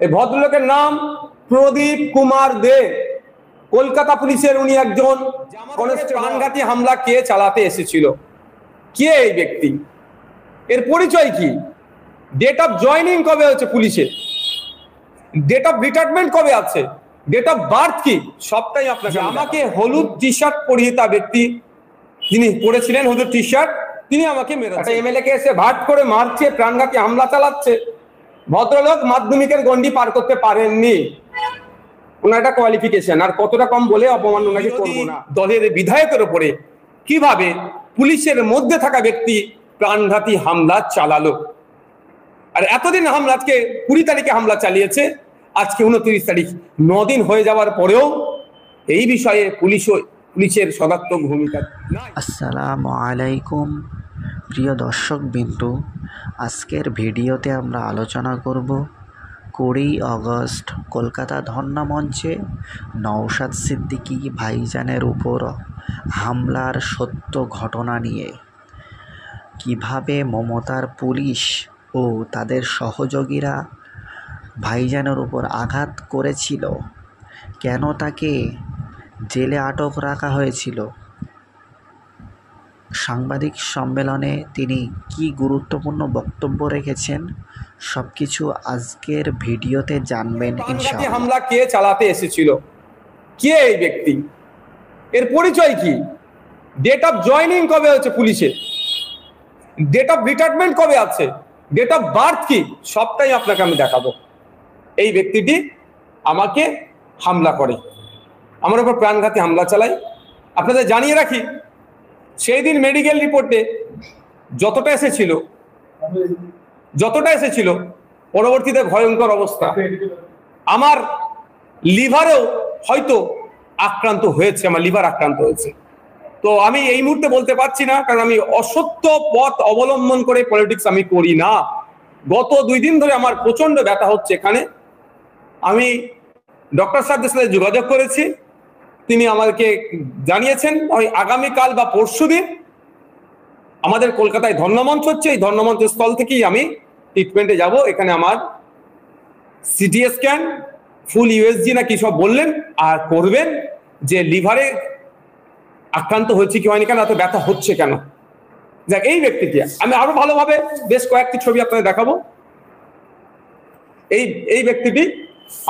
এই ভদ্রলোকের নাম প্রদীপ কুমার দে। কলকাতা পুলিশের উনি একজন প্রাণঘাতী হামলা কে চালাতে এসেছিল, কে এই ব্যক্তি, এর পরিচয় কি, ডেট অফ জয়নিং কবে হচ্ছে পুলিশে, ডেট অফ রিটায়ারমেন্ট কবে আছে, ডেট অফ বার্থ কি, সবটাই আপনাকে। আমাকে হলুদ টি শার্ট পরিহিতা ব্যক্তি যিনি পরেছিলেন হলুদ টি শার্ট, তিনি আমাকে মেরেছে। এমএলএ কে এসে ভাট করে মারছে, প্রাণঘাতী হামলা চালাচ্ছে। ভদ্রলোক মাধ্যমিকের গন্ডি পার করতে পারেননি, ওনার একটা কোয়ালিফিকেশন। আর কতটা কম বলে অপমান ওনাকে করবো না। দলের বিধায়কের উপরে কিভাবে পুলিশের মধ্যে থাকা ব্যক্তি প্রাণঘাতী হামলা চালালো, আর এতদিন হামলা, আজকে 20 তারিখে হামলা চালিয়েছে, আজকে 29 তারিখ, 9 দিন হয়ে যাওয়ার পরেও এই বিষয়ে পুলিশের সদাত্মক ভূমিকা। আসসালামু আলাইকুম প্রিয় দর্শক বিন্দু, আজকের ভিডিওতে আমরা আলোচনা করব 20 আগস্ট কলকাতা ধর্ণা মঞ্চে নওশাদ সিদ্দিকী ভাইজানের উপর হামলার সত্য ঘটনা নিয়ে। কিভাবে মমতার পুলিশ ও তাদের সহযোগীরা ভাইজানের উপর আঘাত করেছিল, কেন তাকে জেলে আটক রাখা হয়েছিল, সাংবাদিক সম্মেলনে তিনি কি গুরুত্বপূর্ণ বক্তব্য রেখেছেন, সবকিছু আজকের ভিডিওতে জানবেন ইনশাআল্লাহ। হামলা কে চালাতে এসেছিল, কে এই ব্যক্তি, এর পরিচয় কি, ডেট অফ জয়নিং কবে হচ্ছে পুলিশে, ডেট অফ রিটায়ারমেন্ট কবে আছে, ডেট অফ বার্থ কি, সবটাই আপনাকে আমি দেখাবো। এই ব্যক্তিটি আমাকে হামলা করে, আমার উপর প্রাণঘাতী হামলা চালায়। আপনাদের জানিয়ে রাখি, সেই দিন মেডিকেল রিপোর্টে যতটা এসেছিল পরবর্তীতে ভয়ঙ্কর অবস্থা, আমার লিভারেও হয়তো আক্রান্ত হয়েছে, আমার লিভার আক্রান্ত হয়েছে। তো আমি এই মুহূর্তে বলতে পারছি না, কারণ আমি অসত্য পথ অবলম্বন করে পলিটিক্স আমি করি না। গত 2 দিন ধরে আমার প্রচন্ড ব্যথা হচ্ছে এখানে। আমি ডক্টর সাহেবদের সাথে যোগাযোগ করেছি, তিনি আমাকে জানিয়েছেন ওই আগামীকাল বা পরশুদিন আমাদের কলকাতায় ধর্ণামঞ্চ হচ্ছে, এই ধর্ণামঞ্চ স্থল থেকেই আমি ট্রিটমেন্টে যাব। এখানে আমার সিটি স্ক্যান, ফুল ইউএসজি না কি সব বললেন, আর করবেন যে লিভারে আক্রান্ত হয়েছে কি হয়নি, কেন এত ব্যথা হচ্ছে কেন। যাক, এই ব্যক্তিটি আমি আরো ভালোভাবে বেশ কয়েকটি ছবি আপনাদের দেখাবো। এই ব্যক্তিটি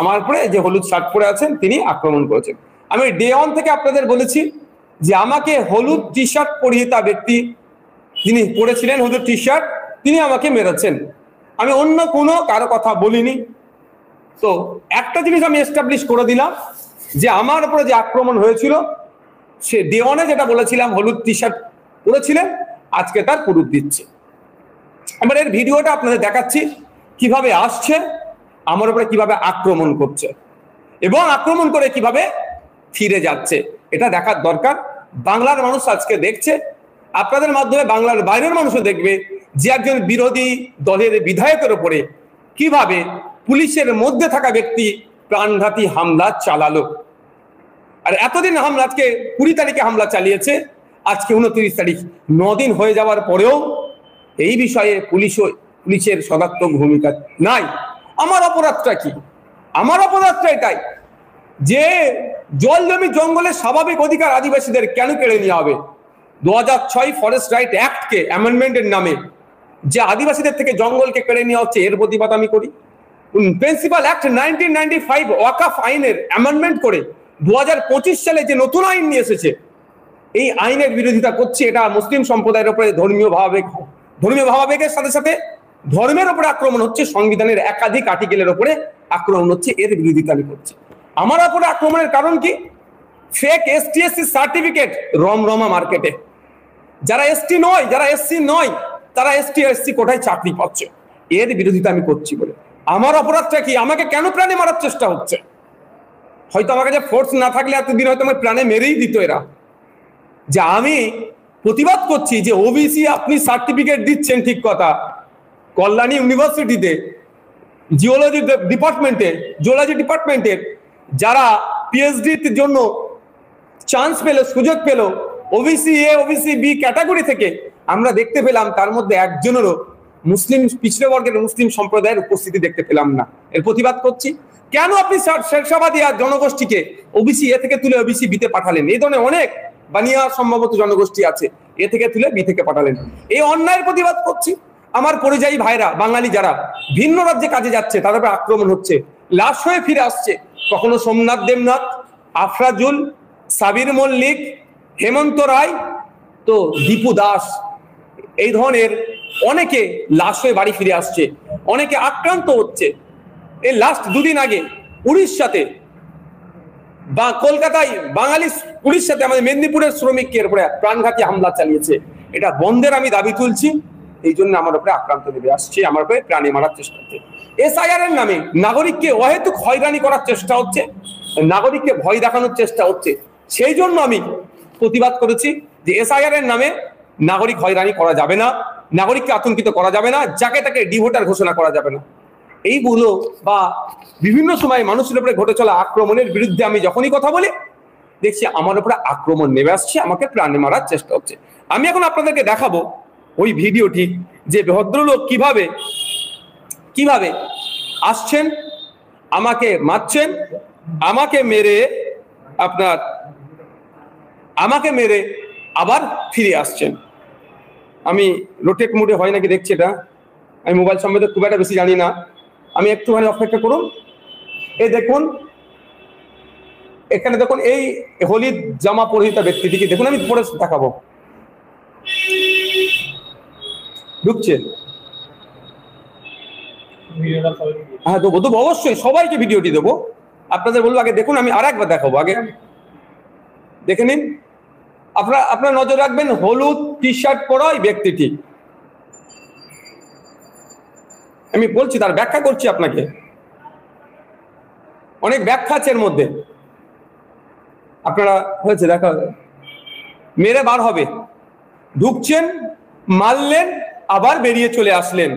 আমার উপরে যে হলুদ শার্ট পরে আছেন, তিনি আক্রমণ করেছেন। আমি ডে 1 থেকে আপনাদের বলেছি যে আমাকে হলুদ টি শার্ট পরিহিতা ব্যক্তি যিনি পরেছিলেন হলুদ টি শার্ট, তিনি আমাকে মেরেছেন। আমি অন্য কোনো কারো কথা বলিনি। তো একটা জিনিস আমি এস্টাবলিশ করে দিলাম যে আমার উপরে যে আক্রমণ হয়েছিল, সে ডে 1-এ যেটা বলেছিলাম হলুদ টি শার্ট পরেছিলেন, আজকে তার প্রুফ দিচ্ছে। এবার এর ভিডিওটা আপনাদের দেখাচ্ছি, কিভাবে আসছে, আমার উপরে কিভাবে আক্রমণ করছে এবং আক্রমণ করে কিভাবে ফিরে যাচ্ছে, এটা দেখার দরকার। বাংলার মানুষ আজকে দেখছে, আপনাদের মাধ্যমে বাংলার বাইরের মানুষও দেখবে যে একজন বিরোধী দলের বিধায়কের উপরে কিভাবে পুলিশের মধ্যে থাকা ব্যক্তি প্রাণঘাতী হামলা চালালো। আর এতদিন হামলা, আজকে 20 তারিখে হামলা চালিয়েছে, আজকে 29 তারিখ, 9 দিন হয়ে যাওয়ার পরেও এই বিষয়ে পুলিশের সদাত্মক ভূমিকা নাই। আমার অপরাধটা কি? আমার অপরাধটা এটাই যে জল জমি জঙ্গলের স্বাভাবিক অধিকার আদিবাসীদের কেন কেড়ে নেওয়া হবে। 2006 ফরেস্ট রাইট অ্যাক্টকে অ্যামেন্ডমেন্টের নামে যে আদিবাসীদের থেকে জঙ্গলকে কেড়ে নেওয়া হচ্ছে, এর প্রতিবাদ আমি করি। প্রিন্সিপাল অ্যাক্ট 1995 ওয়াকাফ আইনের অ্যামেন্ডমেন্ট করে 2025 সালে যে নতুন আইন নিয়ে এসেছে, এই আইনের বিরোধিতা করছে। এটা মুসলিম সম্প্রদায়ের উপরে ধর্মীয় ভাবাবেগের সাথে সাথে ধর্মের উপরে আক্রমণ হচ্ছে, সংবিধানের একাধিক আর্টিকেলের উপরে আক্রমণ হচ্ছে, এর বিরোধিতা আমি করছি। আমার উপরে আক্রমণের কারণ কি? ফেক ST/SC সার্টিফিকেট রমরমা মার্কেটে। যারা এসটি নয়, যারা এসসি নয়, তারা ST/SC কোটায় চাকরি পাচ্ছে, এর বিরোধিতা আমি করছি বলে। আমার অপরাধটা কি? আমাকে কেন প্রাণে মারার চেষ্টা হচ্ছে? হয়তো আমার কাছে ফোর্স না থাকলে এতদিন হয়তো আমার প্রাণে মেরেই দিত এরা। যে আমি প্রতিবাদ করছি যে ওবিসি আপনি সার্টিফিকেট দিচ্ছেন, ঠিক কথা, কল্যাণী ইউনিভার্সিটিতে জিওলজি ডিপার্টমেন্টের যারা পিএইচডির জন্য চান্স পেল, সুযোগ পেল, OBC A, OBC B category থেকে, আমরা দেখতে পেলাম তার মধ্যে একজনেরও মুসলিম পিছড়ে বর্গের মুসলিম সম্প্রদায়ের উপস্থিতি দেখতে পেলাম না। এর প্রতিবাদ করছি। কেন আপনি শেরশাবাদী আর জনগোষ্ঠীকে ওবিসি এ থেকে তুলে ওবিসি বিতে পাঠালেন? এই ধরনের অনেক বানিয়া সম্ভবত জনগোষ্ঠী আছে, এ থেকে তুলে বি থেকে পাঠালেন। এই অন্যায়ের প্রতিবাদ করছি। আমার পরিযায়ী ভাইরা, বাঙালি যারা ভিন্ন রাজ্যে কাজে যাচ্ছে, তাদের উপর আক্রমণ হচ্ছে, লাশ হয়ে ফিরে আসছে। কখনো সোমনাথ দেবনাথ, আফরাজুল, সাবির মল্লিক, হেমন্ত রায়, তো দীপু দাস, এই ধরনের অনেকে লাশ হয়ে বাড়ি ফিরে আসছে, অনেকে আক্রান্ত হচ্ছে। এই লাস্ট দুদিন আগে উড়িষ্যাতে বা কলকাতায় বাঙালি উড়িষ্যাতে আমাদের মেদিনীপুরের শ্রমিকের উপরে প্রাণঘাতী হামলা চালিয়েছে। এটা বন্ধের আমি দাবি তুলছি। এই জন্য আমার উপরে আক্রান্ত নেমে আসছে, আমার উপরে প্রাণী মারার চেষ্টা হচ্ছে। এসআইআর এর নামে নাগরিককে অহেতুক হয়রানি করার চেষ্টা হচ্ছে, নাগরিককে ভয় দেখানোর চেষ্টা হচ্ছে। সেই জন্য আমি প্রতিবাদ করেছি যে এসআইআর এর নামে নাগরিক হয়রানি করা যাবে না, নাগরিককে আতঙ্কিত করা যাবে না, যাকে তাকে ডিভোটার ঘোষণা করা যাবে না। এইগুলো বা বিভিন্ন সময় মানুষের উপরে ঘটে চলা আক্রমণের বিরুদ্ধে আমি যখনই কথা বলি, দেখছি আমার উপরে আক্রমণ নেমে আসছে, আমাকে প্রাণে মারার চেষ্টা হচ্ছে। আমি এখন আপনাদেরকে দেখাবো ওই ভিডিওটি, যে ভদ্রলোক কিভাবে কিভাবে আসছেন, আমাকে মারছেন, আমাকে মেরে আবার ফিরে আসছেন। আমি রোটেট মোডে হয় নাকি দেখছি, এটা আমি মোবাইল সম্বন্ধে খুব একটা বেশি জানি না, আমি একটুখানি অপেক্ষা করুন। এই দেখুন, এখানে দেখুন এই হলুদ জামা পরিহিত ব্যক্তিটিকে দেখুন, আমি পরে দেখাবো। ঢুকছে, হ্যাঁ দেবো দেবো, অবশ্যই সবাইকে ভিডিওটি দেবো। আপনাদের বলবো আগে দেখুন, আমি আর একবার দেখাবো, আগে দেখে নিন। আপনারা নজর রাখবেন হলুদ টি শার্ট পরা ওই ব্যক্তিটি, আমি বলছি, তার ব্যাখ্যা করছি আপনাকে। অনেক ব্যাখ্যা আছে এর মধ্যে, আপনারা হয়েছে দেখা মেরে বার হবে, ঢুকছেন, মারলেন, আবার বেরিয়ে চলে আসলেন।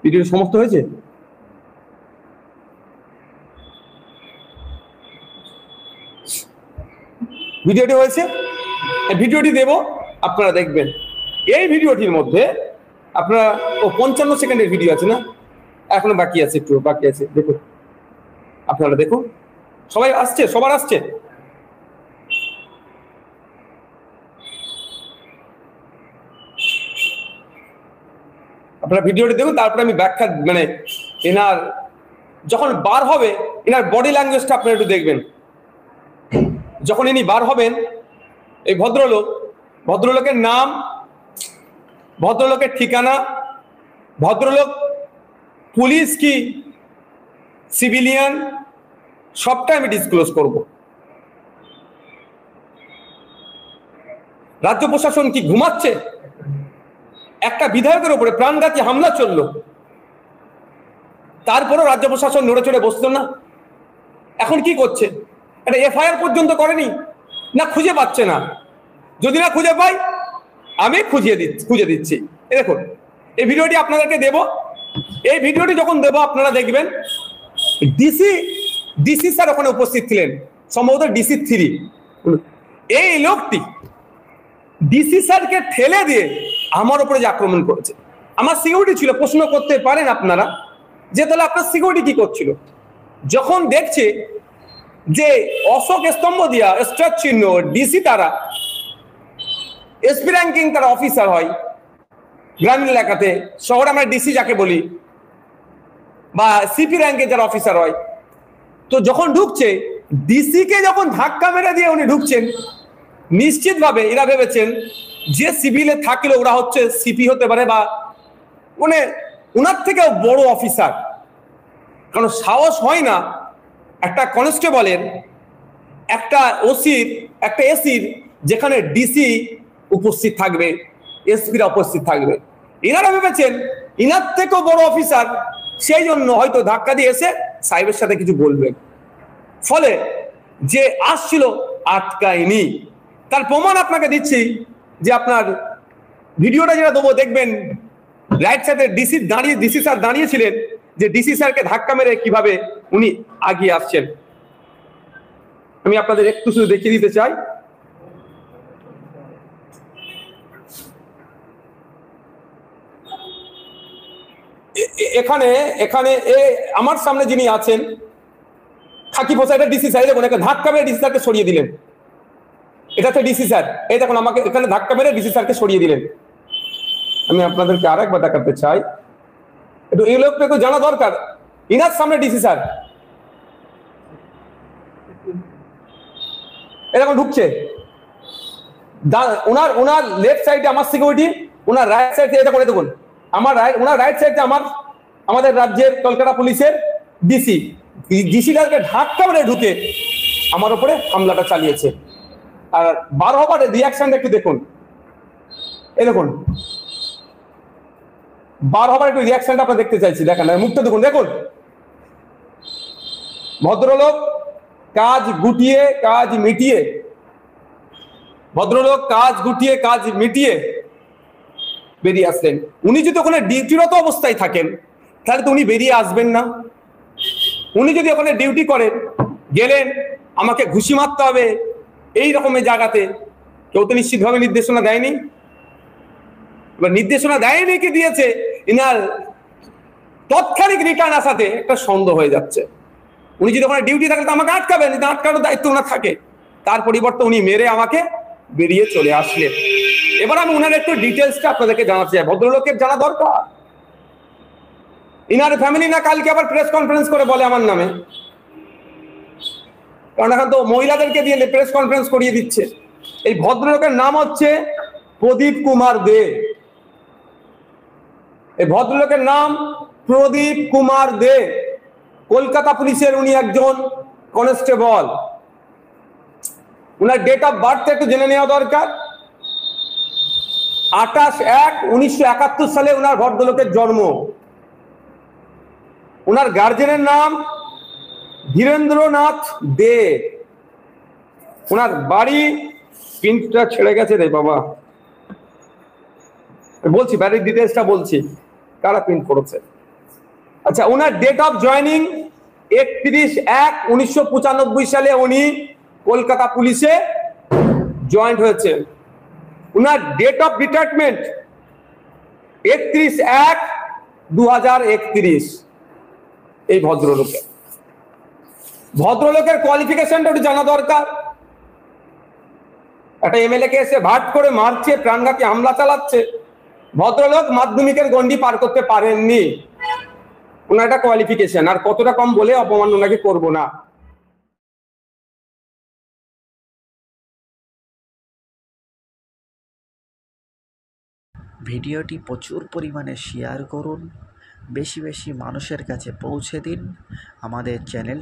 ভিডিও সমাপ্ত হয়েছে? ভিডিওটি হয়েছে, ভিডিওটি দেব, আপনারা দেখবেন। এই ভিডিওটির মধ্যে আপনারা 55 সেকেন্ডের ভিডিও আছে না, এখনো বাকি আছে, একটু বাকি আছে, দেখুন, আপনারা দেখুন। সবাই আসছে, সবার আসছে। আপনারা ভিডিওটি দেখুন, তারপরে আমি ব্যাখ্যা, মানে এনার যখন বার হবে, এনার বডি ল্যাঙ্গুয়েজটা আপনারা একটু দেখবেন। যখন ইনি বার হবেন, এই ভদ্রলোকের নাম, ভদ্রলোকের ঠিকানা, ভদ্রলোক পুলিশ কি সিভিলিয়ান, সবটা আমি ডিসক্লোজ করব। রাজ্য প্রশাসন কি ঘুমাচ্ছে? একটা বিধায়কের উপরে প্রাণঘাতী হামলা চললো, তারপরও রাজ্য প্রশাসন নড়ে চড়ে বসলো না। এখন কি করছে? একটা এফআইআর পর্যন্ত করেনি, না খুঁজে পাচ্ছে না। যদি না খুঁজে পাই, আমি খুঁজে দিচ্ছি। দেখুন, এই ভিডিওটি আপনাদেরকে দেব। এই ভিডিওটি যখন দেব, আপনারা দেখবেন ডিসি স্যার ওখানে উপস্থিত ছিলেন, সম্ভবত ডিসি 3। এই লোকটি ডিসি স্যারকে ঠেলে দিয়ে আমার উপরে যে আক্রমণ করেছে। আমার সিকিউরিটি ছিল, প্রশ্ন করতে পারেন আপনারা যে তাহলে আপনার সিকিউরিটি কি করছিল? যখন দেখছে যে অশোক স্তম্ভ দিয়া স্টার চিহ্ন ডিসি, তারা এসপি র্যাঙ্কিং তারা অফিসার হয় গ্রামীণ এলাকাতে, শহরে আমরা ডিসি যাকে বলি, বা সিপি র্যাঙ্কে যারা অফিসার হয়, তো যখন ঢুকছে, ডিসি কে যখন ধাক্কা মেরে দিয়ে উনি ঢুকছেন, নিশ্চিতভাবে এরা ভেবেছেন যে সিভিলে থাকলে ওরা হচ্ছে সিপি হতে পারে, বা মানে ওনার থেকেও বড় অফিসার। কারণ সাহস হয় না একটা কনস্টেবলের, একটা ওসির, একটা এসির, যেখানে ডিসি উপস্থিত থাকবে, এসপিরা উপস্থিত থাকবে। এনারা ভেবেছেন ইনার থেকেও বড় অফিসার, সেই জন্য হয়তো ধাক্কা দিয়ে এসে সাহেবের সাথে কিছু বলবেন, ফলে যে আসছিল আটকায়নি। তার প্রমাণ আপনাকে দিচ্ছি, যে আপনার ভিডিওটা যেটা দেবো দেখবেন, রাইট সাইডে ডিসি স্যার দাঁড়িয়েছিলেন, যে ডিসি স্যারকে ধাক্কা মেরে কিভাবে উনি আগিয়ে আসছেন। আমি আপনাদের একটু শুধু দেখিয়ে দিতে চাই। এখানে এখানে আমার সামনে যিনি আছেন খাকি পোশাকের ডিসি স্যার, দেখুন একটা ধাক্কা মেরে ডিসি স্যারকে সরিয়ে দিলেন। এটা তো ডিসি স্যার, এই দেখুন আমাকে এখানে ধাক্কা মেরে ডিসি স্যারকে সরিয়ে দিলেন। আমি আপনাদেরকে আর একবার দেখাতে চাই, একটু এই লোকটা একটু জানা দরকার। ইনার সামনে ডিসি স্যার এরকম ঢুকছে, ওনার লেফট সাইডে আমার সিকিউরিটি, ওনার রাইট সাইডে এটা করে দেখুন আমার ওনার রাইট সাইডে আমাদের রাজ্যের কলকাতা পুলিশের ডিসিটাকে ধাক্কা মেরে ঢুকে আমার উপরে হামলাটা চালিয়েছে। আর 12 ওভার রিয়াকশনটা একটু দেখুন, এই দেখুন 12 ওভার একটু রিয়াকশনটা আপনারা দেখতে চাইছি, দেখেন মুখটা দেখুন, দেখুন ভদ্রলোক কাজ গুটিয়ে কাজ মিটিয়ে, ভদ্রলোক কাজ গুটিয়ে কাজ মিটিয়ে বেরিয়ে আসলেন। উনি যদি ওখানে ডিউটিরত অবস্থায় থাকেন তাহলে তো উনি বেরিয়ে আসবেন না। উনি যদি ওখানে ডিউটি করেন, গেলেন আমাকে ঘুষি মারতে হবে এই রকমের জায়গাতে, কেউ তো নিশ্চিতভাবে নির্দেশনা দেয়নি। এবার নির্দেশনা দেয়নি কি দিয়েছে, ইনার তৎক্ষণিক রিটার্ন আসাতে একটা সন্দেহ হয়ে যাচ্ছে। উনি যদি ওখানে ডিউটি থাকেন তো আমাকে আটকাবেন, আটকানোর দায়িত্ব ওনার থাকে। তার পরিবর্তে উনি মেরে আমাকে বেরিয়ে চলে আসলেন। এবার আমি ওনার একটু ডিটেলসটা আপনাদেরকে জানাতে চাই, ভদ্রলোকের জানা দরকার। ইনার ফ্যামিলি না কালকে আবার প্রেস কনফারেন্স করে বলে আমার নামে, কারণ এখন তো মহিলাদেরকে দিয়ে প্রেস কনফারেন্স করিয়ে দিচ্ছে। এই ভদ্রলোকের নাম হচ্ছে প্রদীপ কুমার দে। এই ভদ্রলোকের নাম প্রদীপ কুমার দে, কলকাতা পুলিশের উনি একজন কনস্টেবল। উনার ডেট অফ বার্থ একটু জেনে নেওয়া দরকার। 28/1/1971 সালে উনার ভদ্রলোকের জন্ম। উনার গার্জেনের নাম ধীরেন্দ্রনাথ দে। উনার বাড়ি, প্রিন্টটা ছেড়ে গেছে রে বাবা, বলছি বাড়ির ডিটেলসটা বলছি কারা প্রিন্ট করেছে। আচ্ছা, উনার ডেট অফ জয়নিং 31/1/1995 সালে উনি কলকাতা পুলিশে জয়েন্ট হয়েছে। উনার ডেট অফ রিটায়ারমেন্ট 31/1/2031। এই ভদ্রলোকের কোয়ালিফিকেশনটা একটু জানা দরকার। একটা এমএলএ কে এসে ভাট করে মারছে, প্রাণঘাতী হামলা চালাচ্ছে, ভদ্রলোক মাধ্যমিকের গন্ডি পার করতে পারেননি। ওনার একটা কোয়ালিফিকেশন, আর কতটা কম বলে অপমান ওনাকে করবো না। ভিডিওটি প্রচুর পরিমাণে শেয়ার করুন, বেশি বেশি মানুষের কাছে পৌঁছে দিন। আমাদের চ্যানেল